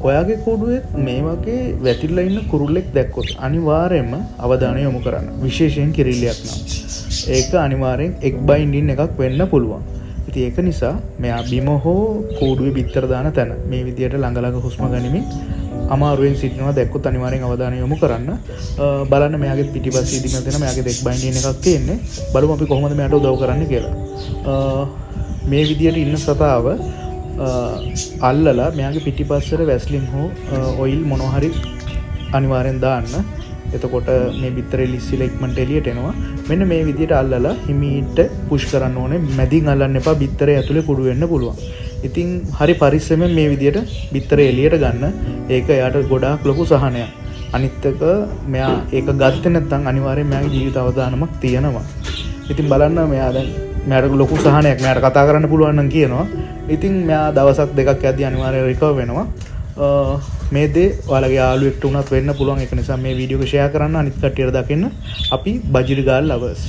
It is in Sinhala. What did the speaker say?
ඔයාගේ කූඩුවේ මේ වගේ වැතිරලා ඉන්න කුරුල්ලෙක් දැක්කොත් අනිවාර්යයෙන්ම අවධානය යොමු කරන්න. විශේෂයෙන් කිරිල්ලයක් නම්. ඒක අනිවාර්යෙන් එක් බයින්ඩින් එකක් වෙන්න පුළුවන්. ඉතින් ඒක නිසා මෙයා බිම හෝ කූඩුවේ බිත්තර දාන තැන මේ විදියට ළඟ ළඟ හුස්ම ගනිමින් අමාරුවෙන් සිටිනවා දැක්කොත් අනිවාර්යෙන් අවධානය යොමු කරන්න. බලන්න මෙයාගේ පිටිපස්සේ ඉදිමල් දෙන මෙයාගේ එක් බයින්ඩින් එකක් තියෙන්නේ. බලමු අපි කොහොමද මෙයාට උදව් කරන්න කියලා. මේ විදියට ඉන්න සතාව අල්ලලා මෙයාගේ පිටිපස්සට වැස්ලින් හෝ ඔයිල් මොනවා හරි අනිවාර්යෙන් දාන්න. එතකොට මේ බිත්තරේ ලිස්සිලා ඉක්මනට එළියට එනවා. මෙන්න මේ විදියට අල්ලලා හිමීට පුෂ් කරන්න ඕනේ. මැදින් අල්ලන්න එපා. බිත්තරේ ඇතුලේ කුඩු වෙන්න පුළුවන්. ඉතින් හරි පරිස්සමෙන් මේ විදියට බිත්තරේ එළියට ගන්න. ඒක එයාට ගොඩාක් ලොකු සහනයක්. අනිත් එක මෙයා ඒක ගත්තේ නැත්නම් අනිවාර්යෙන් මෙයාගේ ජීවිත අවදානමක් තියෙනවා. ඉතින් බලන්න මෙයා දැන් මෙයාට ලොකු සහනයක්. මෙයාට කතා කරන්න පුළුවන් නම් කියනවා. ඉතින් මෙයා දවසක් දෙකක් යද්දී අනිවාර්යෙන් රිකවර් වෙනවා. මේ දේ ඔයාලගේ යාළුවෙක්ට උනත් වෙන්න පුළුවන්. ඒක නිසා මේ වීඩියෝ එක ෂෙයා කරන්න අනිත් කට්ටියට දකින්න. අපි බජිරගාල් ලවර්ස්